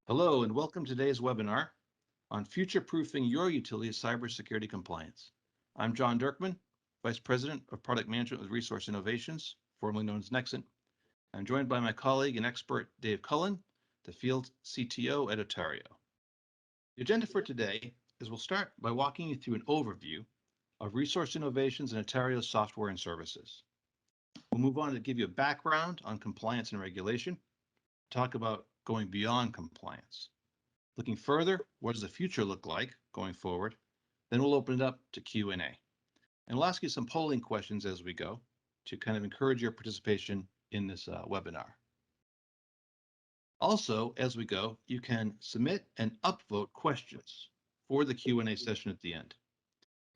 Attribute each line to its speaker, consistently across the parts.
Speaker 1: Hello and welcome to today's webinar on future-proofing your utility's cybersecurity compliance. I'm John Dirkman, Vice President of Product Management with Resource Innovations, formerly known as Nexent. I'm joined by my colleague and expert, Dave Cullen, the Field CTO at OTORIO. The agenda for today is we'll start by walking you through an overview of Resource Innovations and OTORIO's software and services. We'll move on to give you a background on compliance and regulation, talk about going beyond compliance. Looking further, what does the future look like going forward? Then we'll open it up to Q&A. And we'll ask you some polling questions as we go to kind of encourage your participation in this webinar. Also, as we go, you can submit and upvote questions for the Q&A session at the end.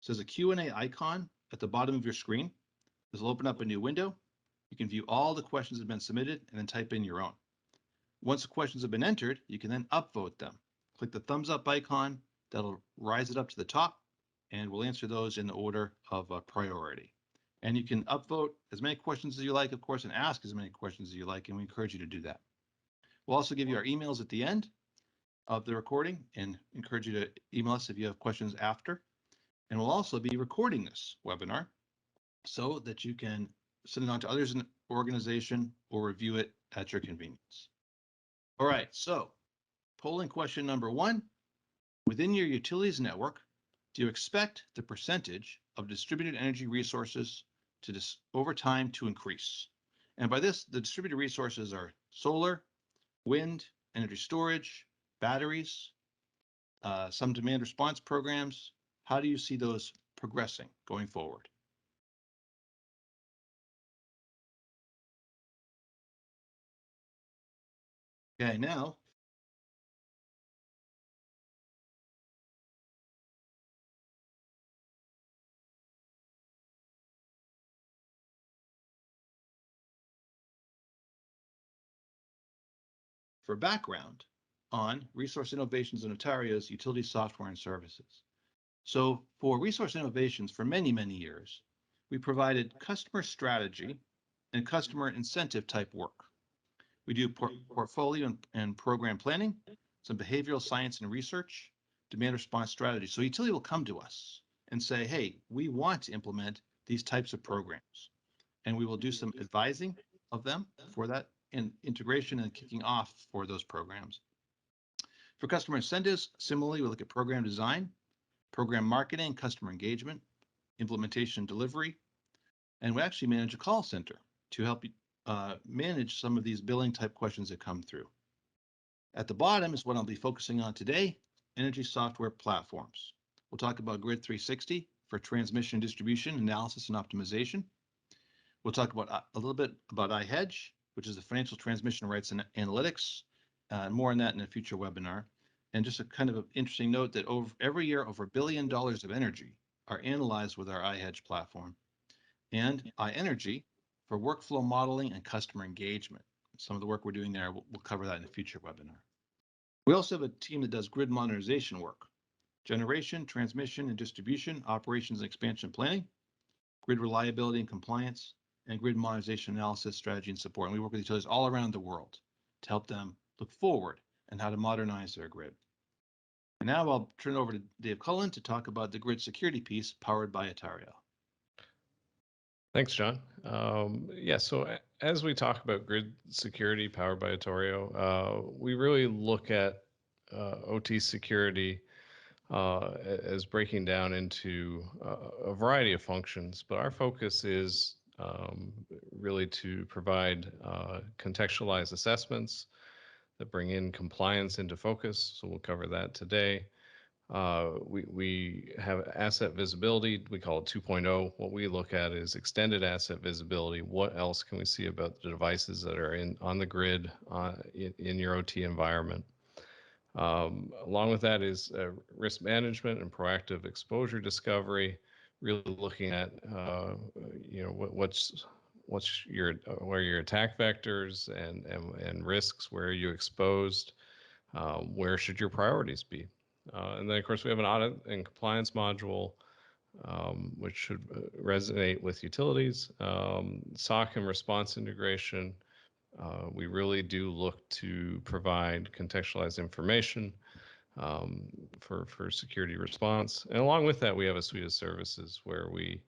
Speaker 1: So there's a Q&A icon at the bottom of your screen. This will open up a new window. You can view all the questions that have been submitted and then type in your own. Once the questions have been entered, you can then upvote them. Click the thumbs up icon, that'll rise it up to the top, and we'll answer those in the order of priority. And you can upvote as many questions as you like, of course, and ask as many questions as you like, and we encourage you to do that. We'll also give you our emails at the end of the recording and encourage you to email us if you have questions after. And we'll also be recording this webinar so that you can send it on to others in the organization or review it at your convenience. All right, so polling question number 1, within your utilities network, do you expect the percentage of distributed energy resources to over time to increase? And by this, the distributed resources are solar, wind, energy storage, batteries, some demand response programs. How do you see those progressing going forward? Okay, now for background on Resource Innovations and OTORIO's utility software and services. So for Resource Innovations, for many, many years, we provided customer strategy and customer incentive type work. We do portfolio and program planning, some behavioral science and research, demand response strategy. So utility will come to us and say, hey, we want to implement these types of programs. And we will do some advising of them for that and integration and kicking off for those programs. For customer incentives, similarly, we look at program design, program marketing, customer engagement, implementation, delivery, and we actually manage a call center to help you manage some of these billing type questions that come through. At the bottom is what I'll be focusing on today, energy software platforms. We'll talk about Grid 360 for transmission, distribution, analysis, and optimization. We'll talk about a little bit about iHedge, which is the financial transmission rights and analytics, more on that in a future webinar. And just a kind of an interesting note that every year, over $1 billion of energy are analyzed with our iHedge platform, and iEnergy for workflow modeling and customer engagement. Some of the work we're doing there, we'll cover that in a future webinar. We also have a team that does grid modernization work, generation, transmission, and distribution, operations and expansion planning, grid reliability and compliance, and grid modernization analysis, strategy, and support. And we work with utilities all around the world to help them look forward and how to modernize their grid. And now I'll turn it over to Dave Cullen to talk about the grid security piece powered by OTORIO.
Speaker 2: Thanks, John. So as we talk about grid security powered by OTORIO, we really look at OT security as breaking down into a variety of functions, but our focus is really to provide contextualized assessments that bring in compliance into focus. So we'll cover that today. We have asset visibility. We call it 2.0. What we look at is extended asset visibility. What else can we see about the devices that are on the grid in your OT environment? Along with that is risk management and proactive exposure discovery. Really looking at what are your attack vectors and risks? Where are you exposed? Where should your priorities be? And then, of course, we have an audit and compliance module, which should resonate with utilities, SOC and response integration, We really do look to provide contextualized information for security response. And along with that, we have a suite of services where we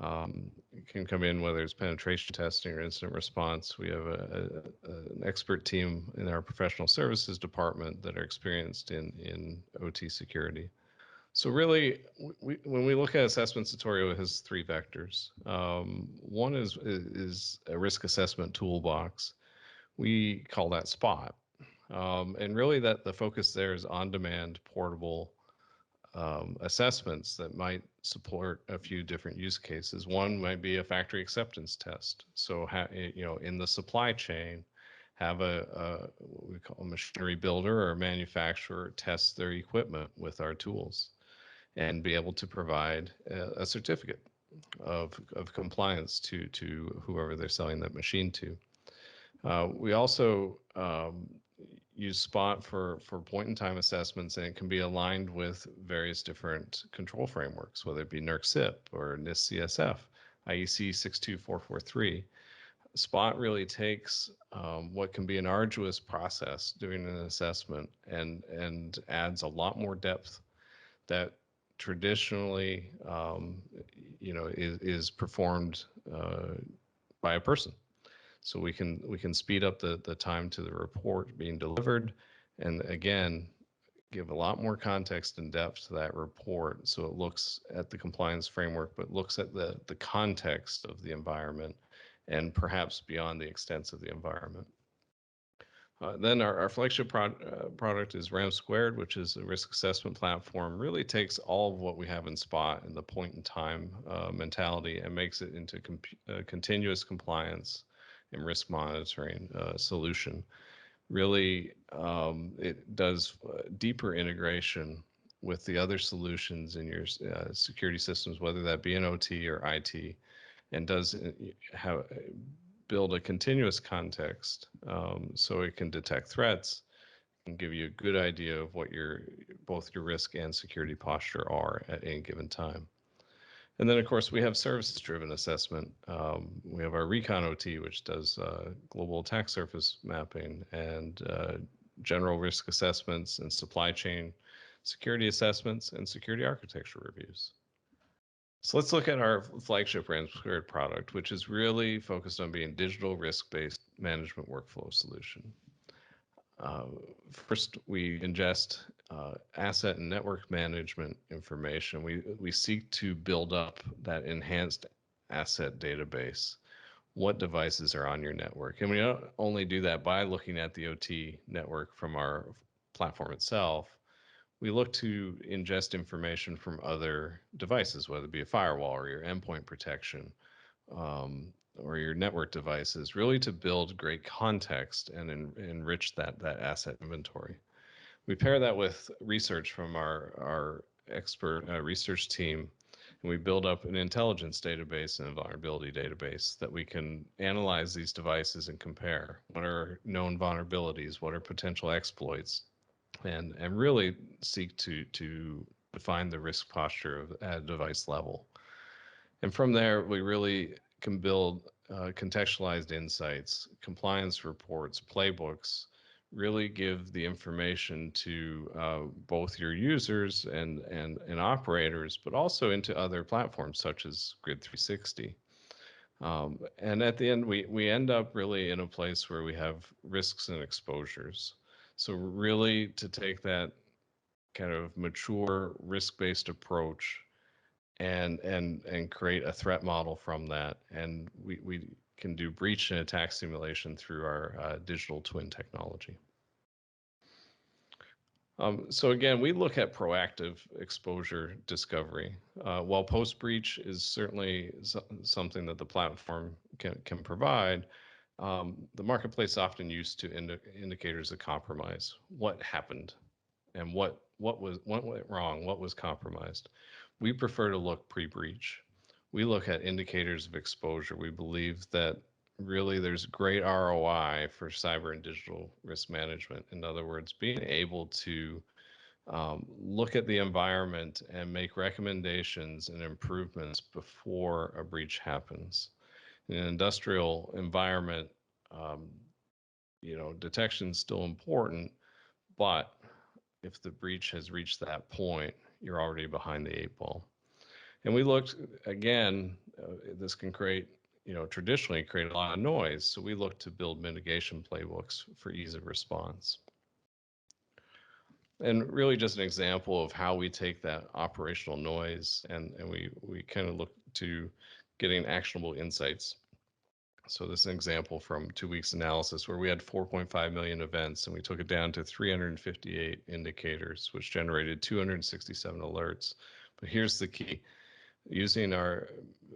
Speaker 2: can come in, whether it's penetration testing or incident response. We have an expert team in our professional services department that are experienced in OT security. So really, when we look at assessments, OTORIO has three vectors. One is a risk assessment toolbox. We call that SPOT. And really the focus there is on-demand, portable assessments that might support a few different use cases. One might be a factory acceptance test. So, in the supply chain, have what we call a machinery builder or manufacturer test their equipment with our tools and be able to provide a certificate of compliance to whoever they're selling that machine to. We also use SPOT for point-in-time assessments, and it can be aligned with various different control frameworks, whether it be NERC-CIP or NIST-CSF, IEC 62443. SPOT really takes what can be an arduous process doing an assessment and adds a lot more depth that traditionally, is performed by a person. So we can speed up the time to the report being delivered, and again, give a lot more context and depth to that report. So it looks at the compliance framework, but looks at the context of the environment and perhaps beyond the extents of the environment. Then our flagship product is RAM Squared, which is a risk assessment platform. Really takes all of what we have in SPOT and the point-in-time mentality and makes it into continuous compliance and risk monitoring solution. Really, it does deeper integration with the other solutions in your security systems, whether that be in OT or IT, and does build a continuous context so it can detect threats and give you a good idea of what both your risk and security posture are at any given time. And then, of course, we have services-driven assessment. We have our Recon OT, which does global attack surface mapping and general risk assessments and supply chain security assessments and security architecture reviews. So let's look at our flagship RAM Squared product, which is really focused on being digital risk-based management workflow solution. First, we ingest asset and network management information. We seek to build up that enhanced asset database. What devices are on your network? And we don't only do that by looking at the OT network from our platform itself. We look to ingest information from other devices, whether it be a firewall or your endpoint protection or your network devices, really to build great context and enrich that asset inventory. We pair that with research from our expert research team, and we build up an intelligence database and a vulnerability database that we can analyze these devices and compare. What are known vulnerabilities? What are potential exploits? And really seek to define the risk posture at a device level. And from there, we really can build contextualized insights, compliance reports, playbooks, really give the information to both your users and operators, but also into other platforms such as Grid 360. And at the end, we end up really in a place where we have risks and exposures. So really to take that kind of mature risk-based approach and create a threat model from that. And we can do breach and attack simulation through our digital twin technology. So again, we look at proactive exposure discovery. While post-breach is certainly something that the platform can provide, the marketplace often used to indicators of compromise. What happened and what went wrong? What was compromised? We prefer to look pre-breach. We look at indicators of exposure. We believe that really there's great ROI for cyber and digital risk management. In other words, being able to look at the environment and make recommendations and improvements before a breach happens. In an industrial environment, detection is still important, but if the breach has reached that point, you're already behind the 8 ball. And we looked again, this can create, traditionally create a lot of noise. So we looked to build mitigation playbooks for ease of response. And really just an example of how we take that operational noise and we kind of look to getting actionable insights. So this is an example from 2 weeks analysis where we had 4.5 million events and we took it down to 358 indicators, which generated 267 alerts. But here's the key. Using our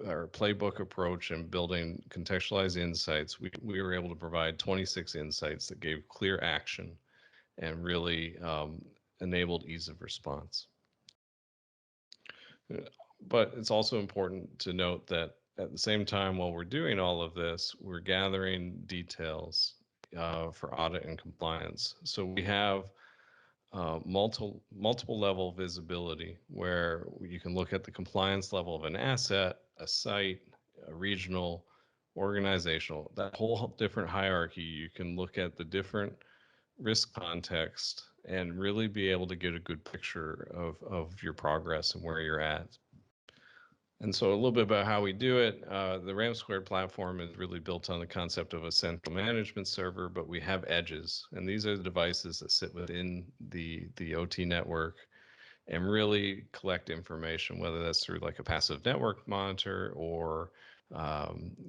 Speaker 2: playbook approach and building contextualized insights, we were able to provide 26 insights that gave clear action and really enabled ease of response. But it's also important to note that at the same time, while we're doing all of this, we're gathering details for audit and compliance. So we have multiple level visibility where you can look at the compliance level of an asset, a site, a regional, organizational, that whole different hierarchy. You can look at the different risk context and really be able to get a good picture of your progress and where you're at. And so a little bit about how we do it. The RAM Squared platform is really built on the concept of a central management server, but we have edges. And these are the devices that sit within the OT network and really collect information, whether that's through like a passive network monitor or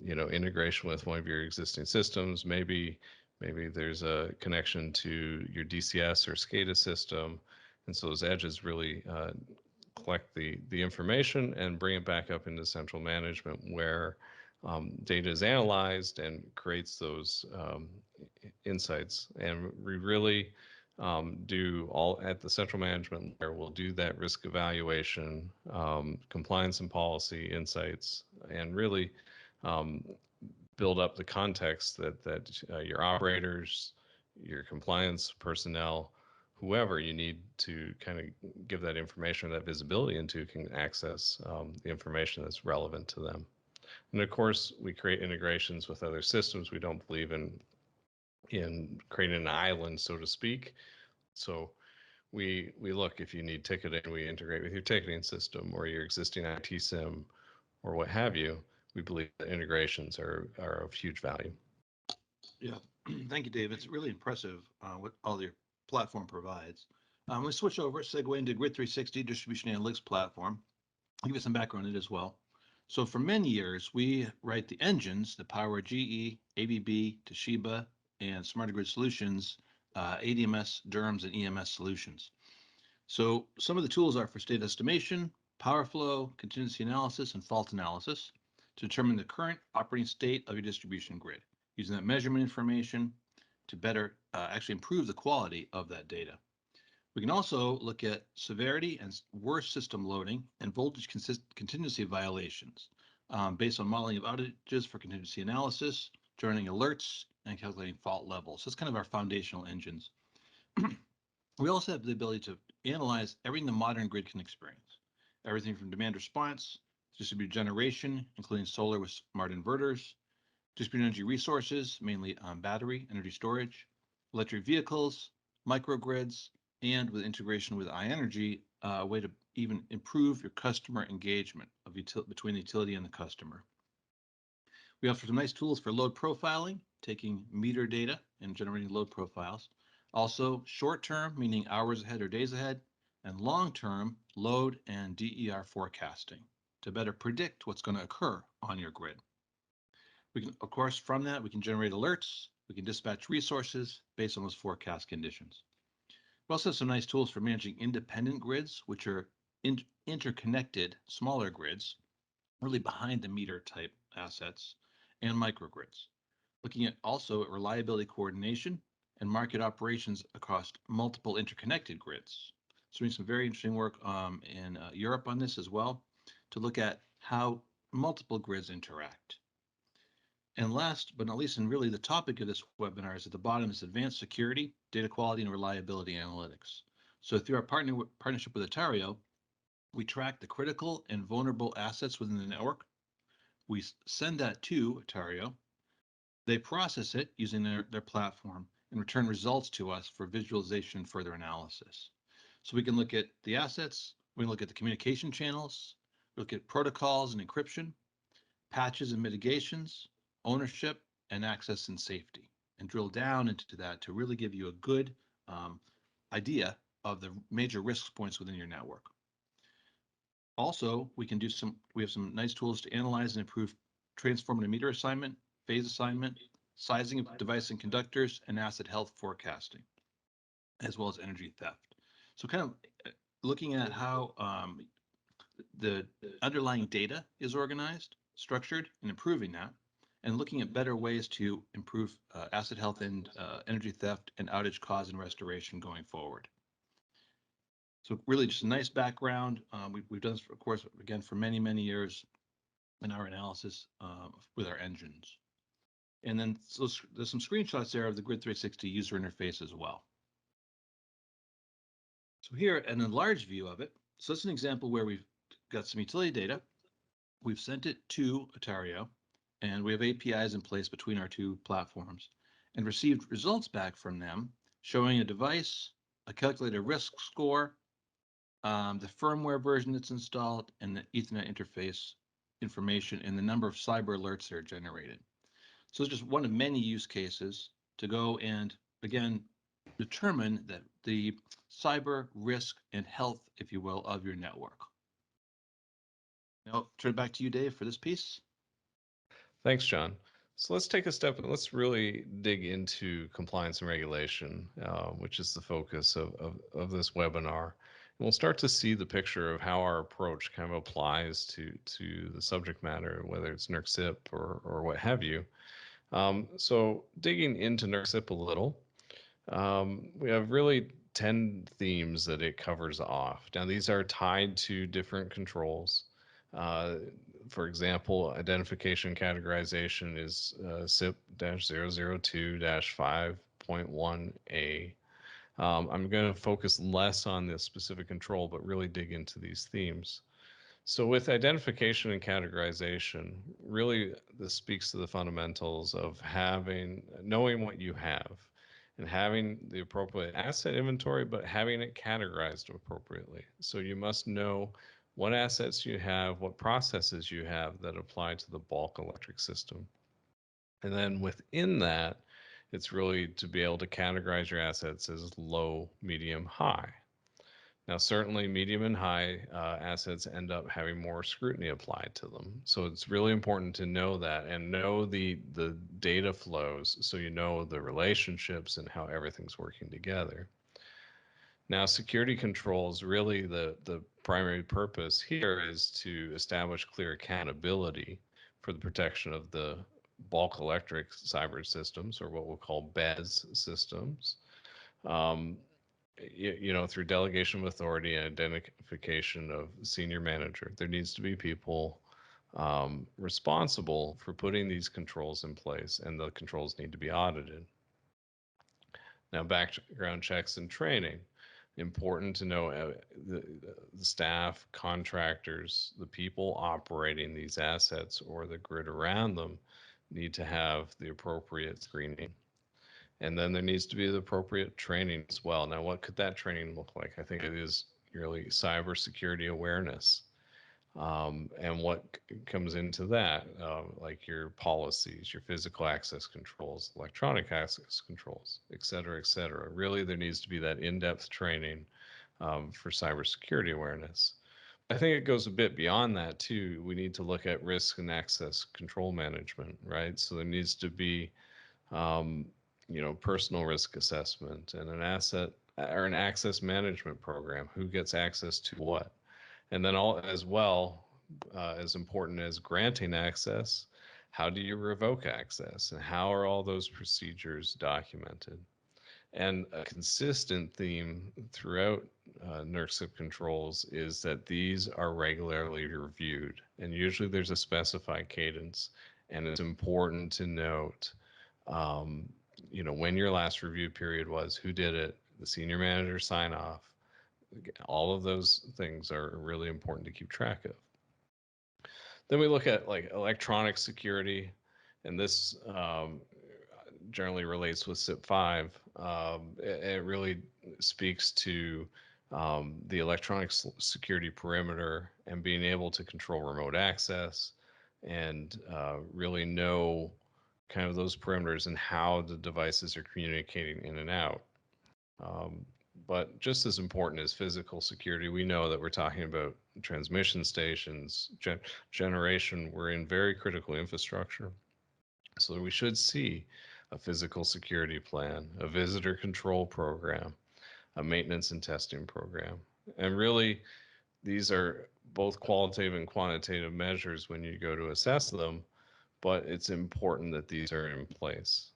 Speaker 2: integration with one of your existing systems. Maybe there's a connection to your DCS or SCADA system. And so those edges really collect the information and bring it back up into central management where data is analyzed and creates those insights. And we really do all at the central management layer. We'll do that risk evaluation, compliance and policy insights, and really build up the context that your operators, your compliance personnel, whoever you need to kind of give that information, that visibility into, can access the information that's relevant to them. And of course, we create integrations with other systems. We don't believe in creating an island, so to speak. So we look, if you need ticketing, we integrate with your ticketing system or your existing IT SIM or what have you. We believe that integrations are of huge value.
Speaker 1: Yeah, thank you, Dave. It's really impressive what all your platform provides. Let's switch over, segue into Grid 360 Distribution Analytics Platform. I'll give you some background on it as well. So for many years, we write the engines that power GE, ABB, Toshiba, and Smarter Grid Solutions, ADMS, DERMS, and EMS solutions. So some of the tools are for state estimation, power flow, contingency analysis, and fault analysis to determine the current operating state of your distribution grid, using that measurement information to better actually improve the quality of that data. We can also look at severity and worst system loading and voltage contingency violations based on modeling of outages for contingency analysis, generating alerts, and calculating fault levels. So that's kind of our foundational engines. We also have the ability to analyze everything the modern grid can experience, everything from demand response, distributed generation, including solar with smart inverters, distributed energy resources, mainly battery energy storage, electric vehicles, microgrids, and with integration with iEnergy, a way to even improve your customer engagement of between the utility and the customer. We offer some nice tools for load profiling, taking meter data and generating load profiles. Also short-term, meaning hours ahead or days ahead, and long-term load and DER forecasting to better predict what's going to occur on your grid. We can, of course, from that, we can generate alerts. We can dispatch resources based on those forecast conditions. We also have some nice tools for managing independent grids, which are interconnected, smaller grids, really behind the meter type assets, and microgrids. Looking at also at reliability coordination and market operations across multiple interconnected grids. So doing some very interesting work in Europe on this as well to look at how multiple grids interact. And last but not least, and really the topic of this webinar is at the bottom, is advanced security, data quality, and reliability analytics. So through our partnership with OTORIO, we track the critical and vulnerable assets within the network. We send that to OTORIO. They process it using their platform and return results to us for visualization and further analysis. So we can look at the assets, we can look at the communication channels, look at protocols and encryption, patches and mitigations, ownership, and access and safety, and drill down into that to really give you a good idea of the major risk points within your network. Also, we have some nice tools to analyze and improve transformative meter assignment, phase assignment, sizing of device and conductors, and asset health forecasting, as well as energy theft. So kind of looking at how the underlying data is organized, structured, and improving that, and looking at better ways to improve asset health and energy theft and outage cause and restoration going forward. So really just a nice background. We've done this, of course, again, for many, many years in our analysis with our engines. And then so there's some screenshots there of the Grid 360 user interface as well. So here, an enlarged view of it. So this is an example where we've got some utility data. We've sent it to OTORIO, and we have APIs in place between our two platforms, and received results back from them showing a device, a calculated risk score, the firmware version that's installed, and the Ethernet interface information, and the number of cyber alerts that are generated. So it's just one of many use cases to go and, again, determine that the cyber risk and health, if you will, of your network. Now, I'll turn it back to you, Dave, for this piece.
Speaker 2: Thanks, John. So let's take a step and let's really dig into compliance and regulation, which is the focus of this webinar. And we'll start to see the picture of how our approach kind of applies to the subject matter, whether it's NERC-CIP or what have you. So digging into NERC-CIP a little, we have really 10 themes that it covers off. Now, these are tied to different controls. For example, identification categorization is CIP-002-5.1A. I'm going to focus less on this specific control, but really dig into these themes. So with identification and categorization, really this speaks to the fundamentals of knowing what you have and having the appropriate asset inventory, but having it categorized appropriately. So you must know what assets you have, what processes you have that apply to the bulk electric system. And then within that, it's really to be able to categorize your assets as low, medium, high. Now, certainly medium and high assets end up having more scrutiny applied to them. So it's really important to know that and know the data flows so you know the relationships and how everything's working together. Now, security controls, really the primary purpose here is to establish clear accountability for the protection of the bulk electric cyber systems, or what we'll call BES systems. Through delegation of authority and identification of senior manager, there needs to be people responsible for putting these controls in place, and the controls need to be audited. Now, background checks and training. Important to know the staff, contractors, the people operating these assets or the grid around them need to have the appropriate screening. And then there needs to be the appropriate training as well. Now, what could that training look like? I think it is really cybersecurity awareness. And what comes into that, like your policies, your physical access controls, electronic access controls, et cetera, et cetera. Really, there needs to be that in-depth training for cybersecurity awareness. I think it goes a bit beyond that too. We need to look at risk and access control management, right? So there needs to be, personal risk assessment and an asset or an access management program. Who gets access to what? And then as important as granting access, how do you revoke access? And how are all those procedures documented? And a consistent theme throughout NERC-CIP controls is that these are regularly reviewed. And usually there's a specified cadence. And it's important to note, when your last review period was, who did it, the senior manager sign off. All of those things are really important to keep track of. Then we look at like electronic security, and this generally relates with CIP 5. It really speaks to the electronic security perimeter and being able to control remote access and really know kind of those perimeters and how the devices are communicating in and out. But just as important as physical security, we know that we're talking about transmission stations, generation. We're in very critical infrastructure. So we should see a physical security plan, a visitor control program, a maintenance and testing program. And really, these are both qualitative and quantitative measures when you go to assess them, but it's important that these are in place.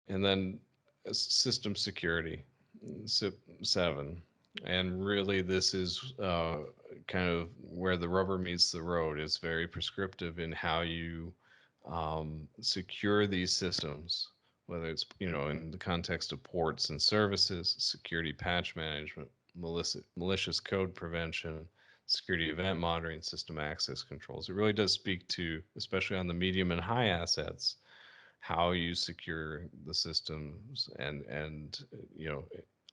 Speaker 2: And then system security, CIP 7. And really, this is kind of where the rubber meets the road. It's very prescriptive in how you secure these systems, whether it's, in the context of ports and services, security patch management, malicious code prevention, security event monitoring, system access controls. It really does speak to, especially on the medium and high assets, how you secure the systems and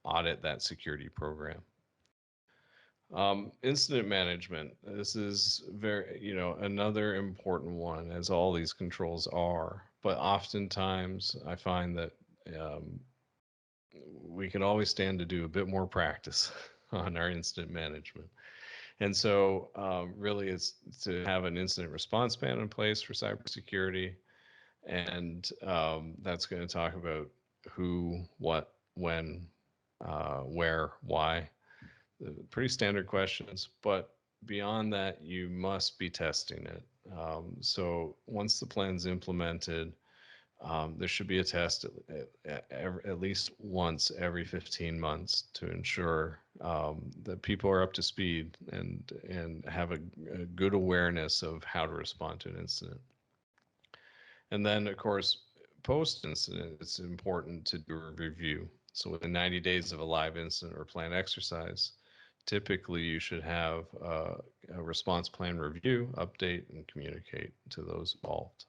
Speaker 2: audit that security program. Incident management. This is very, another important one, as all these controls are. But oftentimes, I find that we can always stand to do a bit more practice on our incident management. And so, really, it's to have an incident response plan in place for cybersecurity. And that's going to talk about who, what, when, where, why. Pretty standard questions, but beyond that, you must be testing it. So once the plan's implemented, there should be a test at least once every 15 months to ensure that people are up to speed and have a good awareness of how to respond to an incident. And then, of course, post-incident, it's important to do a review. So within 90 days of a live incident or planned exercise, typically you should have a response plan review, update, and communicate to those involved.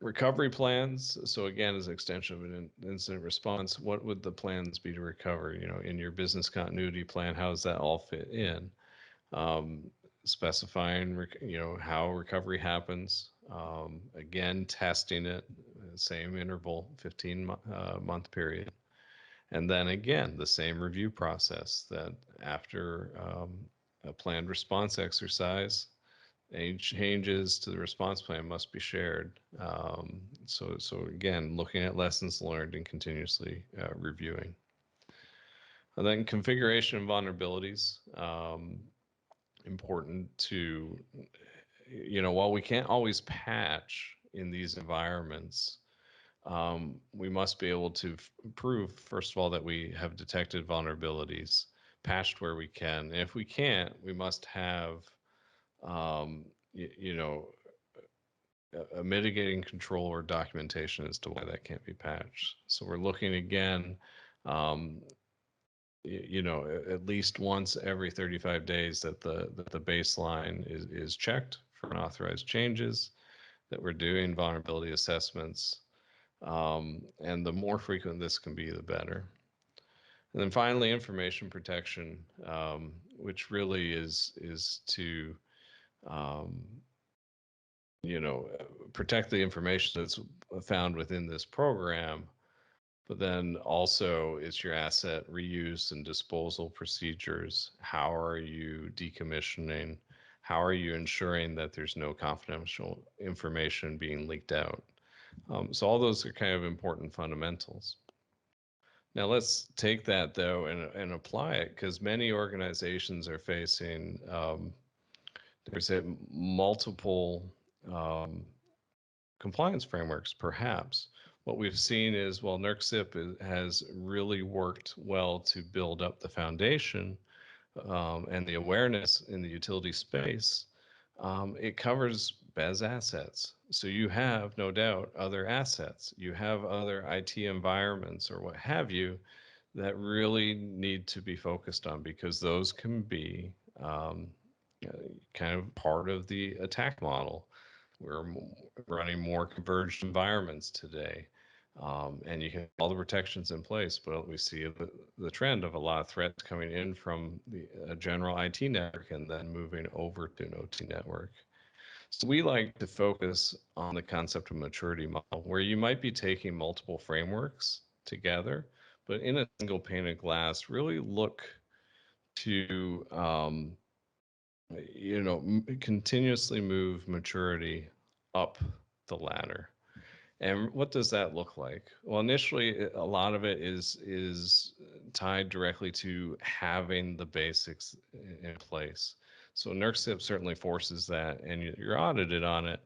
Speaker 2: Recovery plans. So again, as an extension of an incident response, what would the plans be to recover? In your business continuity plan, how does that all fit in? Specifying, how recovery happens. Again, testing it, same interval, 15-month period. And then again, the same review process that after a planned response exercise, any changes to the response plan must be shared. So again, looking at lessons learned and continuously reviewing. And then configuration and vulnerabilities. Important to, while we can't always patch in these environments, we must be able to prove, first of all, that we have detected vulnerabilities, patched where we can. And if we can't, we must have, a mitigating control or documentation as to why that can't be patched. So we're looking again, at least once every 35 days that the baseline is checked for unauthorized changes, that we're doing vulnerability assessments. And the more frequent this can be, the better. And then finally, information protection, which really is to, protect the information that's found within this program, but then also it's your asset reuse and disposal procedures. How are you decommissioning? How are you ensuring that there's no confidential information being leaked out? So all those are kind of important fundamentals. Now let's take that though and apply it, because many organizations are facing, there's multiple compliance frameworks, perhaps. What we've seen is, while NERC-CIP has really worked well to build up the foundation and the awareness in the utility space, it covers BES assets. So you have, no doubt, other assets. You have other IT environments or what have you that really need to be focused on, because those can be kind of part of the attack model. We're running more converged environments today. And you have all the protections in place, but we see the trend of a lot of threats coming in from the general IT network and then moving over to an OT network. So we like to focus on the concept of maturity model, where you might be taking multiple frameworks together, but in a single pane of glass, really look to continuously move maturity up the ladder. And what does that look like? Well, initially, a lot of it is tied directly to having the basics in place. So NERC-CIP certainly forces that, and you're audited on it.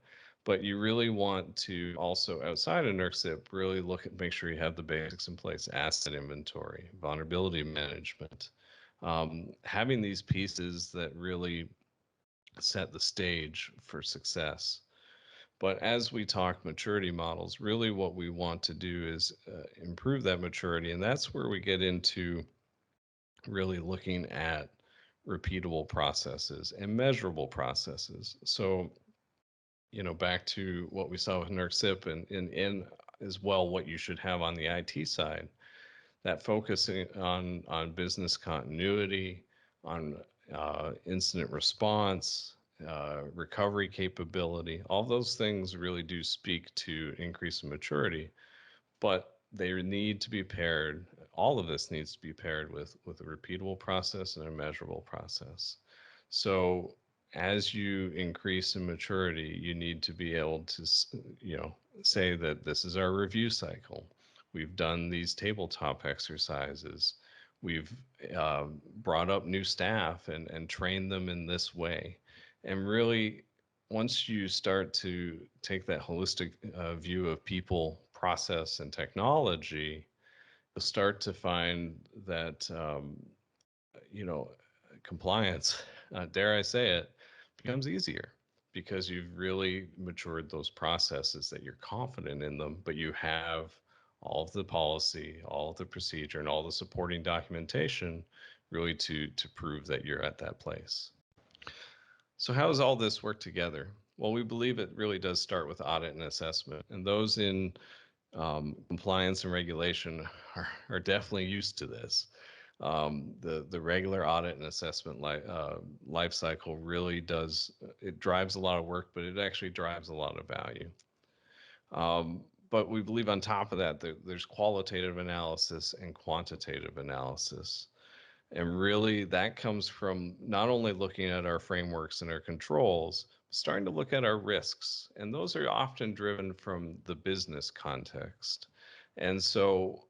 Speaker 2: But you really want to also, outside of NERC-CIP, really make sure you have the basics in place: asset inventory, vulnerability management, having these pieces that really set the stage for success. But as we talk maturity models, really what we want to do is improve that maturity. And that's where we get into really looking at repeatable processes and measurable processes. So, back to what we saw with NERC-CIP and as well what you should have on the IT side, that focusing on business continuity, on incident response, recovery capability, all those things really do speak to increase in maturity, but they need to be paired. All of this needs to be paired with a repeatable process and a measurable process. So as you increase in maturity, you need to be able to, say that this is our review cycle. We've done these tabletop exercises. We've brought up new staff and trained them in this way. And really, once you start to take that holistic view of people, process, and technology, you'll start to find that, compliance, dare I say it, becomes easier because you've really matured those processes, that you're confident in them, but you have all of the policy, all of the procedure, and all the supporting documentation really to prove that you're at that place. So how does all this work together? Well, we believe it really does start with audit and assessment, and those in compliance and regulation are definitely used to this. The regular audit and assessment life cycle really does, it drives a lot of work, but it actually drives a lot of value. But we believe on top of that, there's qualitative analysis and quantitative analysis. And really that comes from not only looking at our frameworks and our controls, but starting to look at our risks. And those are often driven from the business context. And so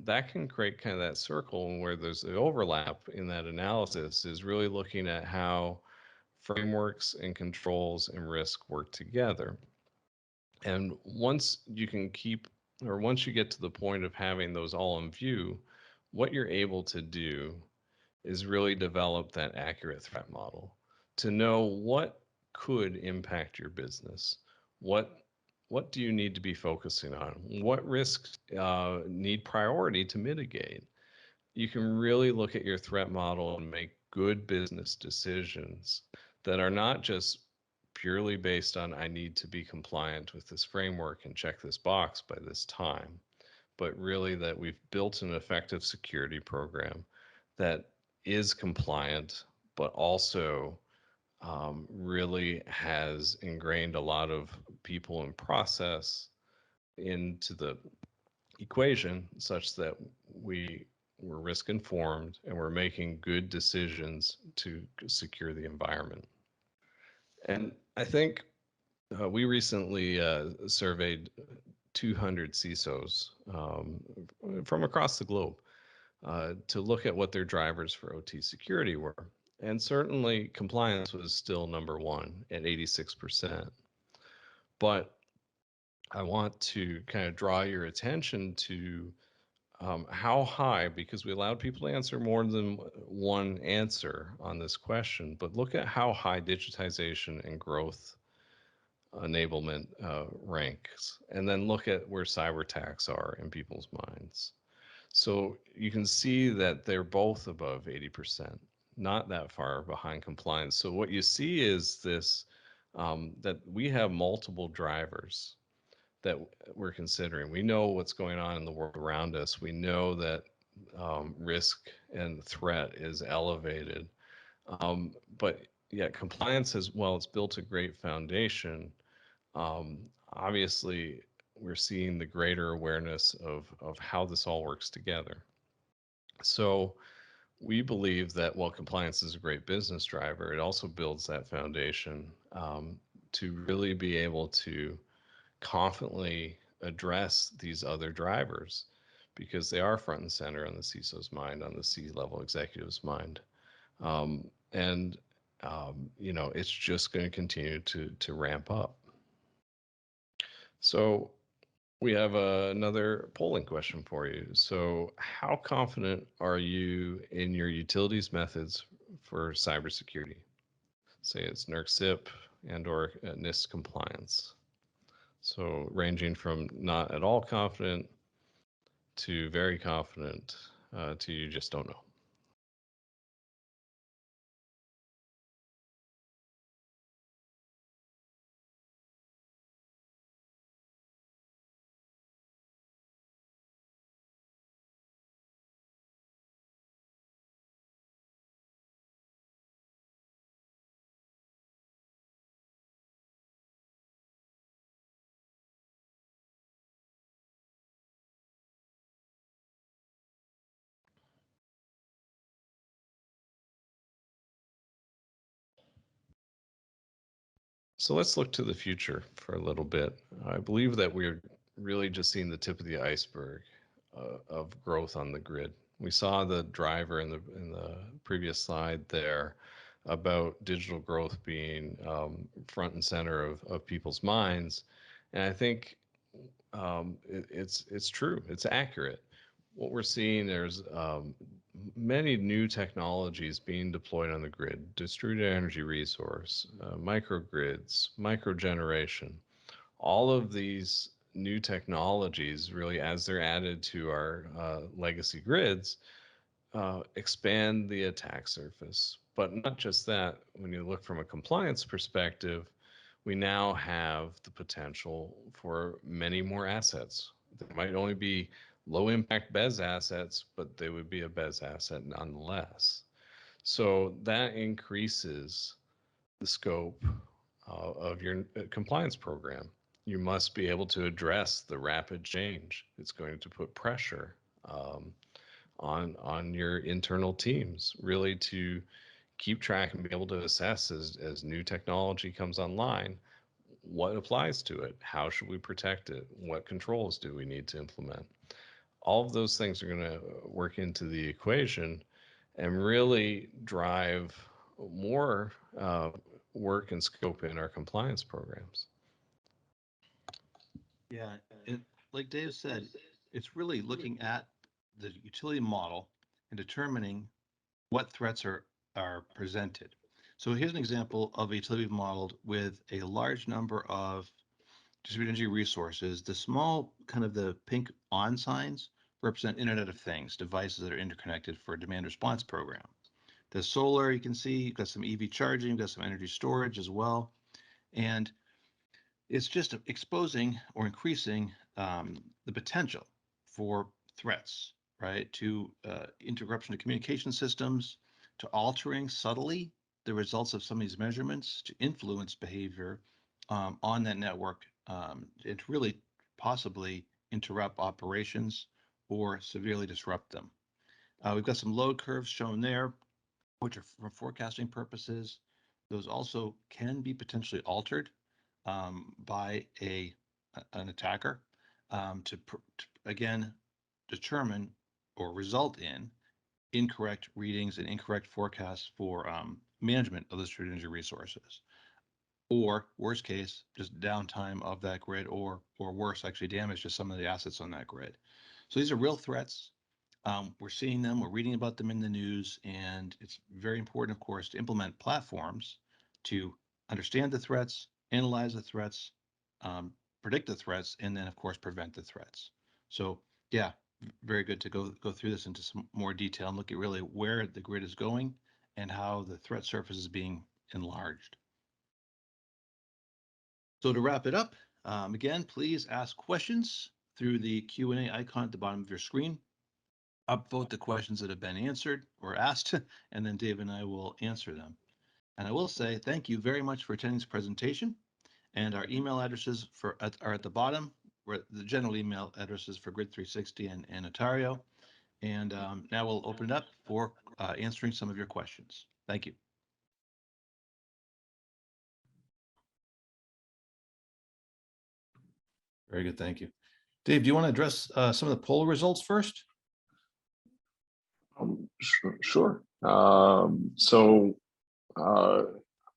Speaker 2: that can create kind of that circle where there's the overlap in that analysis, is really looking at how frameworks and controls and risk work together. And once you get to the point of having those all in view, what you're able to do is really develop that accurate threat model to know what could impact your business. What do you need to be focusing on? What risks need priority to mitigate? You can really look at your threat model and make good business decisions that are not just purely based on, I need to be compliant with this framework and check this box by this time, but really that we've built an effective security program that is compliant, but also really has ingrained a lot of people and process into the equation, such that we're risk informed and we're making good decisions to secure the environment. And I think we recently surveyed 200 CISOs from across the globe to look at what their drivers for OT security were. And certainly compliance was still number one at 86%. But I want to kind of draw your attention to how high, because we allowed people to answer more than one answer on this question, but look at how high digitization and growth enablement ranks, and then look at where cyber attacks are in people's minds. So you can see that they're both above 80%, not that far behind compliance. So what you see is this that we have multiple drivers that we're considering. We know what's going on in the world around us. We know that risk and threat is elevated. But yeah, compliance as well, it's built a great foundation. Obviously, we're seeing the greater awareness of how this all works together. So we believe that while compliance is a great business driver, it also builds that foundation to really be able to confidently address these other drivers because they are front and center on the CISO's mind, on the C-level executive's mind. And it's just going to continue to ramp up. So we have another polling question for you. So how confident are you in your utilities methods for cybersecurity? Say it's NERC-CIP and or NIST compliance. So ranging from not at all confident to very confident to you just don't know. So let's look to the future for a little bit. I believe that we're really just seeing the tip of the iceberg of growth on the grid. We saw the driver in the previous slide there about digital growth being front and center of people's minds, and I think it's true. It's accurate. What we're seeing, there's many new technologies being deployed on the grid: distributed energy resource, microgrids, microgeneration. All of these new technologies, really, as they're added to our legacy grids, expand the attack surface. But not just that. When you look from a compliance perspective, we now have the potential for many more assets. There might only be low impact BES assets, but they would be a BES asset nonetheless. So that increases the scope of your compliance program. You must be able to address the rapid change. It's going to put pressure on your internal teams, really, to keep track and be able to assess as new technology comes online, what applies to it, how should we protect it, what controls do we need to implement. All of those things are going to work into the equation and really drive more work and scope in our compliance programs.
Speaker 1: Yeah, and like Dave said, it's really looking at the utility model and determining what threats are presented. So here's an example of a utility modeled with a large number of distributed energy resources. The small kind of the pink on signs represent Internet of Things, devices that are interconnected for a demand response program. The solar, you can see, you've got some EV charging, you've got some energy storage as well. And it's just exposing or increasing the potential for threats, right? To interruption of communication systems, to altering subtly the results of some of these measurements, to influence behavior on that network, and really possibly interrupt operations or severely disrupt them. We've got some load curves shown there, which are for forecasting purposes. Those also can be potentially altered by an attacker to again determine or result in incorrect readings and incorrect forecasts for management of the distributed energy resources, or worst case, just downtime of that grid, or worse, actually damage to some of the assets on that grid. So these are real threats. We're seeing them, we're reading about them in the news, and it's very important, of course, to implement platforms to understand the threats, analyze the threats, predict the threats, and then, of course, prevent the threats. So, yeah, very good to go through this into some more detail and look at really where the grid is going and how the threat surface is being enlarged. So to wrap it up, again, please ask questions through the Q&A icon at the bottom of your screen. Upvote the questions that have been answered or asked, and then Dave and I will answer them. And I will say thank you very much for attending this presentation. And our email addresses are at the bottom, where the general email addresses for Grid 360 and OTORIO. And now we'll open it up for answering some of your questions. Thank you. Very good, thank you. Dave, do you want to address some of the poll results first?
Speaker 3: Sure.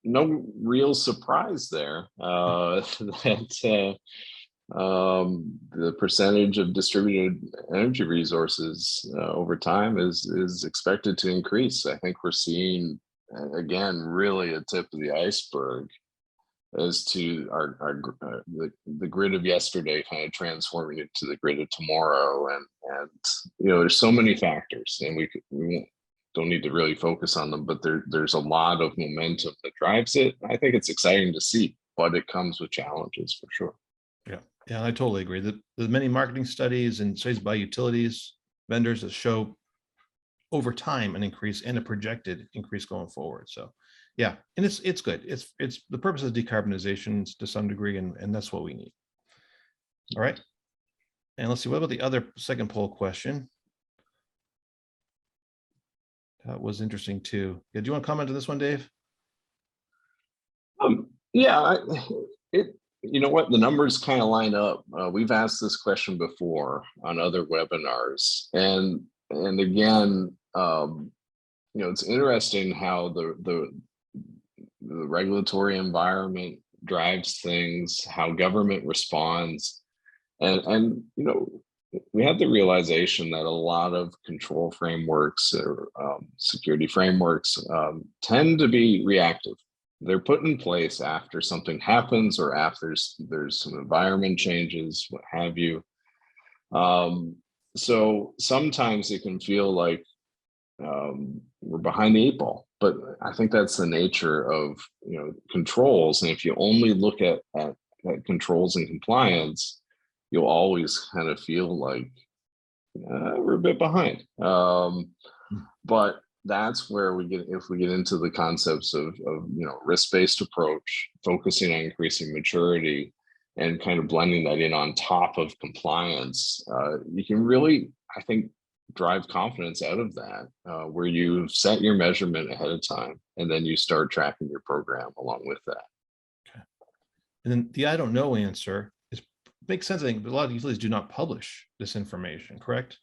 Speaker 3: No real surprise there that the percentage of distributed energy resources over time is expected to increase. I think we're seeing, again, really a tip of the iceberg as to the grid of yesterday kind of transforming it to the grid of tomorrow, and there's so many factors, and we don't need to really focus on them, but there's a lot of momentum that drives it. I think it's exciting to see, but it comes with challenges for sure.
Speaker 1: Yeah, I totally agree. There's many marketing studies and studies by utilities vendors that show over time an increase and a projected increase going forward. So yeah, and it's good. It's the purpose of decarbonization to some degree, and that's what we need. All right. And let's see, what about the other second poll question? That was interesting too. Yeah, do you want to comment on this one, Dave?
Speaker 3: Yeah, you know what, the numbers kind of line up. We've asked this question before on other webinars, and again, it's interesting how the regulatory environment drives things, how government responds, and we have the realization that a lot of control frameworks or security frameworks tend to be reactive. They're put in place after something happens or after there's some environment changes, what have you. So sometimes it can feel like we're behind the eight ball, but I think that's the nature of controls. And if you only look at controls and compliance, you'll always kind of feel like we're a bit behind. But that's where if we get into the concepts of risk-based approach, focusing on increasing maturity, and kind of blending that in on top of compliance, you can really, I think, drive confidence out of that, where you set your measurement ahead of time, and then you start tracking your program along with that.
Speaker 1: Okay. And then the I don't know answer makes sense. I think, but a lot of utilities do not publish this information, correct?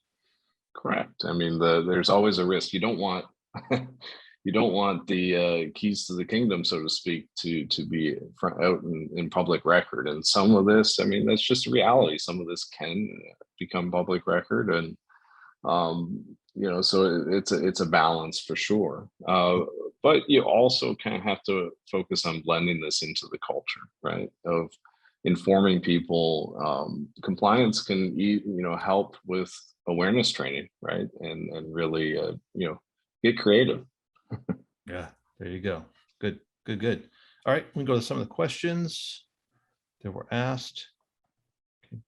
Speaker 3: Correct. I mean, there's always a risk. You don't want the keys to the kingdom, so to speak, to be out in public record. And some of this, I mean, that's just a reality. Some of this can become public record, and so it's a balance for sure. But you also kind of have to focus on blending this into the culture, right? Of informing people. Compliance can help with awareness training, right? And really get creative.
Speaker 1: Yeah, there you go. Good. All right, we can go to some of the questions that were asked. Okay.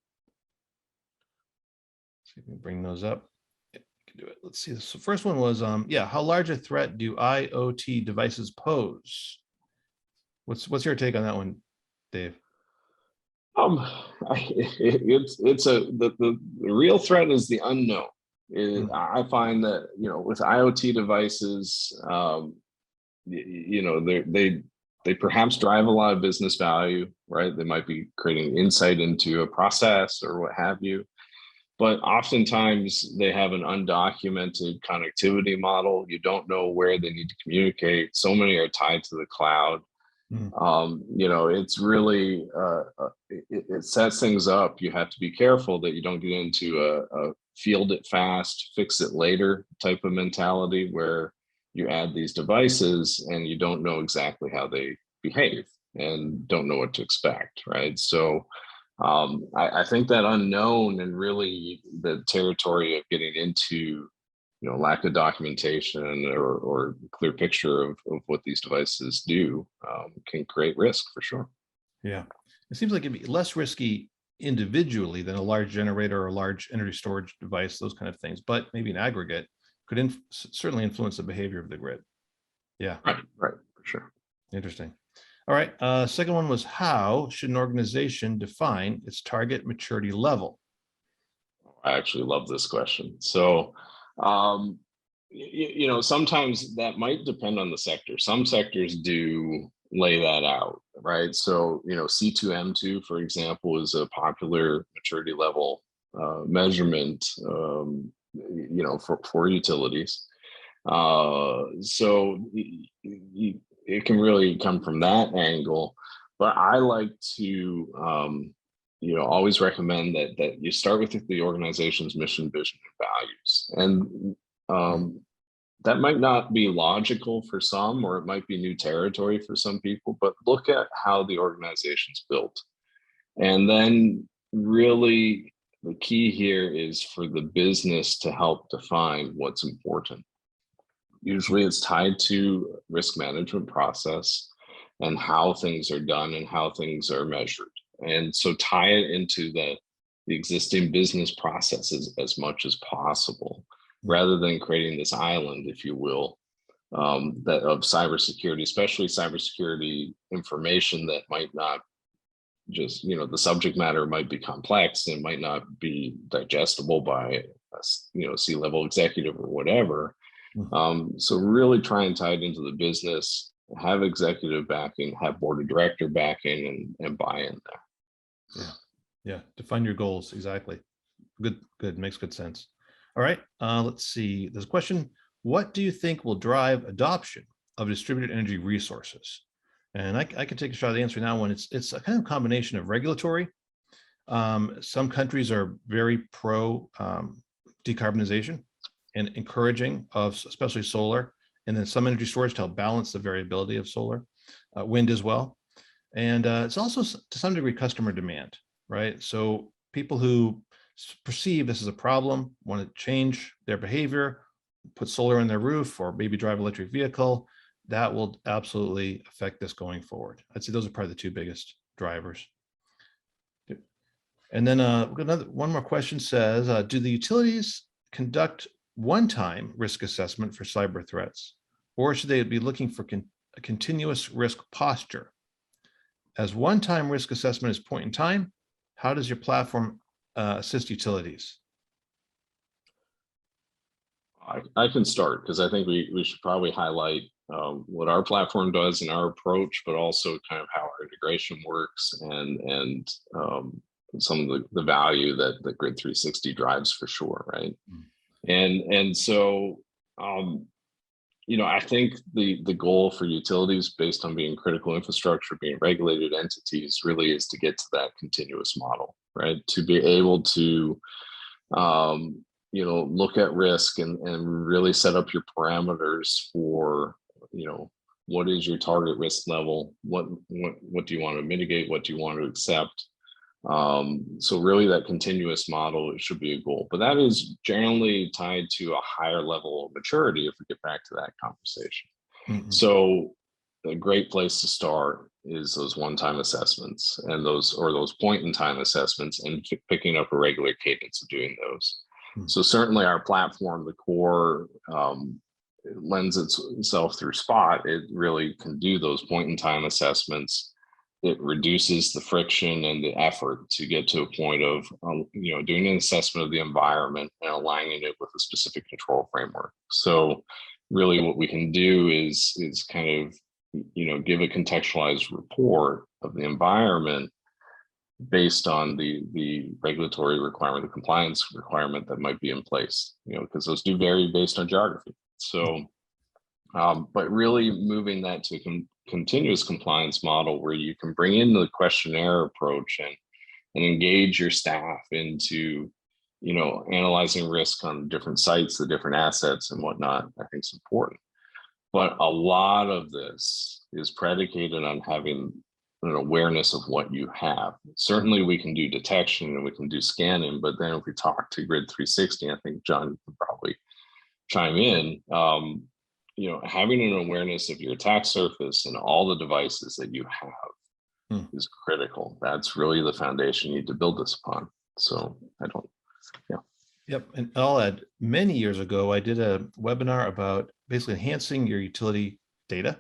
Speaker 1: See if we can bring those up. Yeah, we can do it. Let's see. So first one was how large a threat do IoT devices pose? What's your take on that one, Dave?
Speaker 3: The real threat is the unknown. I find that with IoT devices, they perhaps drive a lot of business value, right? They might be creating insight into a process or what have you, but oftentimes they have an undocumented connectivity model. You don't know where they need to communicate. So many are tied to the cloud. It's really it sets things up. You have to be careful that you don't get into a field it fast, fix it later type of mentality, where you add these devices and you don't know exactly how they behave and don't know what to expect, right? So I think that unknown and really the territory of getting into lack of documentation or clear picture of what these devices do can create risk for sure.
Speaker 1: Yeah. it seems like it'd be less risky individually than a large generator or a large energy storage device, those kind of things, but maybe an aggregate could certainly influence the behavior of the grid. Yeah.
Speaker 3: Right, for sure.
Speaker 1: Interesting. All right. Second one was, how should an organization define its target maturity level?
Speaker 3: I actually love this question. So, sometimes that might depend on the sector. Some sectors do lay that out, right? So, C2M2, for example, is a popular maturity level measurement, for utilities. So it can really come from that angle, but I like to, always recommend that you start with the organization's mission, vision, and values. And that might not be logical for some, or it might be new territory for some people, but look at how the organization's built. And then really the key here is for the business to help define what's important. Usually it's tied to risk management process and how things are done and how things are measured. And so tie it into the existing business processes as much as possible, rather than creating this island, if you will, that of cybersecurity, especially cybersecurity information that might not just, the subject matter might be complex and might not be digestible by a C-level executive or whatever. So really try and tie it into the business, have executive backing, have board of director backing, and buy in there.
Speaker 1: Yeah. Define your goals. Exactly. Good. Makes good sense. All right. Let's see. There's a question. What do you think will drive adoption of distributed energy resources? And I can take a shot at the answer now. When it's a kind of combination of regulatory. Some countries are very pro decarbonization and encouraging of especially solar, and then some energy storage to help balance the variability of solar, wind as well. And it's also to some degree customer demand, right? So people who perceive this as a problem, want to change their behavior, put solar on their roof, or maybe drive an electric vehicle, that will absolutely affect this going forward. I'd say those are probably the two biggest drivers. And then one more question says, do the utilities conduct one-time risk assessment for cyber threats, or should they be looking for a continuous risk posture? As one-time risk assessment is point in time, how does your platform assist utilities?
Speaker 3: I can start, because I think we should probably highlight what our platform does and our approach, but also kind of how our integration works and some of the value that Grid 360 drives for sure, right? And so I think the goal for utilities, based on being critical infrastructure, being regulated entities, really is to get to that continuous model, right? To be able to look at risk and really set up your parameters for, what is your target risk level? What do you want to mitigate? What do you want to accept? So really that continuous model should be a goal, but that is generally tied to a higher level of maturity if we get back to that conversation. So a great place to start is those one-time assessments and those point-in-time assessments, and picking up a regular cadence of doing those. So certainly our platform, the core, lends itself through Spot. It really can do those point-in-time assessments. It reduces the friction and the effort to get to a point of, doing an assessment of the environment and aligning it with a specific control framework. So really what we can do is kind of, give a contextualized report of the environment based on the regulatory requirement, the compliance requirement that might be in place, because those do vary based on geography. So, but really moving that to a continuous compliance model where you can bring in the questionnaire approach and engage your staff into, analyzing risk on different sites, the different assets and whatnot, I think is important. But a lot of this is predicated on having an awareness of what you have. Certainly we can do detection and we can do scanning, but then if we talk to Grid 360, I think John could probably chime in, having an awareness of your attack surface and all the devices that you have, is critical. That's really the foundation you need to build this upon. So
Speaker 1: Yep, and I'll add, many years ago, I did a webinar about basically enhancing your utility data.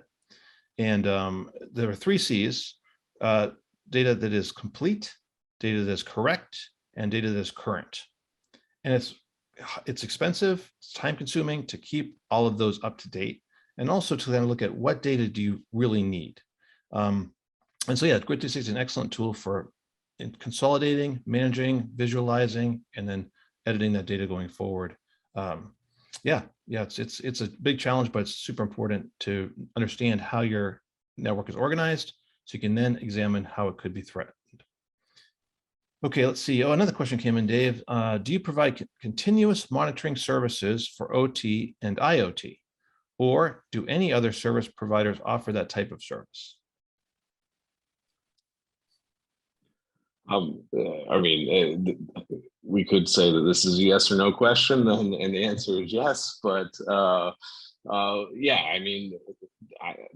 Speaker 1: And there are 3 C's, data that is complete, data that is correct, and data that is current. And it's expensive, it's time consuming to keep all of those up to date, and also to then look at what data do you really need. And so yeah, Grid 360 is an excellent tool for consolidating, managing, visualizing, and then editing that data going forward. Yeah, it's a big challenge, but it's super important to understand how your network is organized, so you can then examine how it could be threatened. Okay, let's see. Oh, another question came in, Dave. Do you provide continuous monitoring services for OT and IoT, or do any other service providers offer that type of service?
Speaker 3: I mean, we could say that this is a yes or no question, and the answer is yes. But yeah, I mean,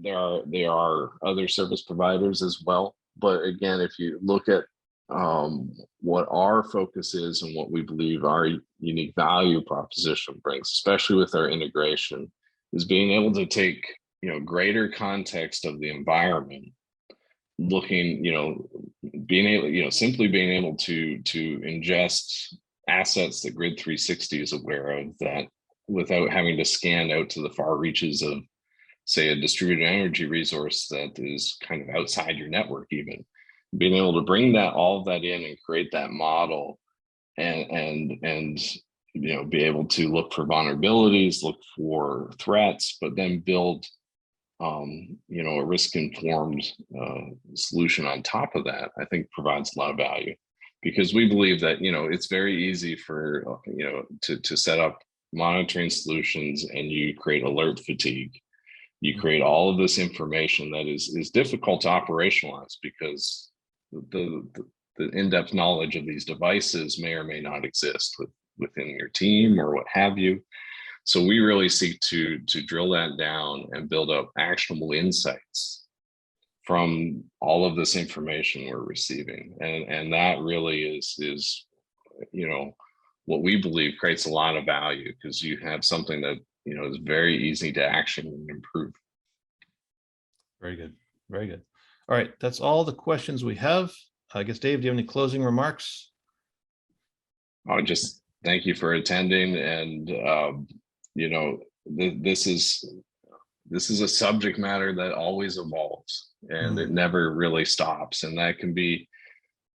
Speaker 3: there are other service providers as well. But again, if you look at what our focus is and what we believe our unique value proposition brings, especially with our integration, is being able to take greater context of the environment, looking, being able, simply being able to ingest assets that Grid 360 is aware of, that without having to scan out to the far reaches of, say, a distributed energy resource that is kind of outside your network, even being able to bring all of that in and create that model, and be able to look for vulnerabilities, look for threats, but then build a risk-informed solution on top of that, I think provides a lot of value, because we believe that it's very easy for to set up monitoring solutions, and you create alert fatigue. You create all of this information that is difficult to operationalize, because the in-depth knowledge of these devices may or may not exist within your team or what have you. So we really seek to drill that down and build up actionable insights from all of this information we're receiving. And that really is what we believe creates a lot of value, because you have something that is very easy to action and improve.
Speaker 1: Very good. Very good. All right, that's all the questions we have. I guess, Dave, do you have any closing remarks?
Speaker 3: I just thank you for attending, and this is a subject matter that always evolves, and it never really stops, and that can be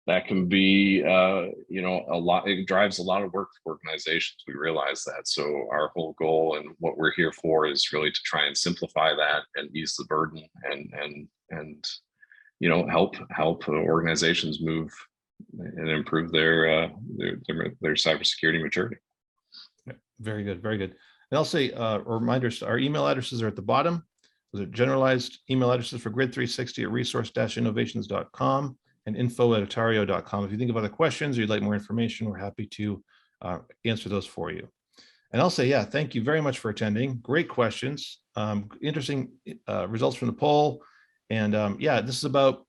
Speaker 3: a lot. It drives a lot of work for organizations. We realize that. So our whole goal and what we're here for is really to try and simplify that and ease the burden, and help organizations move and improve their cybersecurity maturity.
Speaker 1: Very good, very good. And I'll say reminders, our email addresses are at the bottom. Those are generalized email addresses for Grid 360 at resource-innovations.com and info@otorio.com. If you think of other questions or you'd like more information, we're happy to answer those for you. And I'll say, yeah, thank you very much for attending. Great questions, interesting results from the poll. And yeah, this is about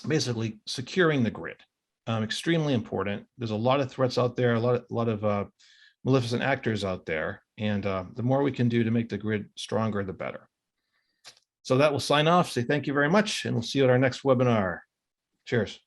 Speaker 1: basically securing the grid. Extremely important. There's a lot of threats out there, a lot of maleficent actors out there. And the more we can do to make the grid stronger, the better. So that will sign off. Say thank you very much, and we'll see you at our next webinar. Cheers.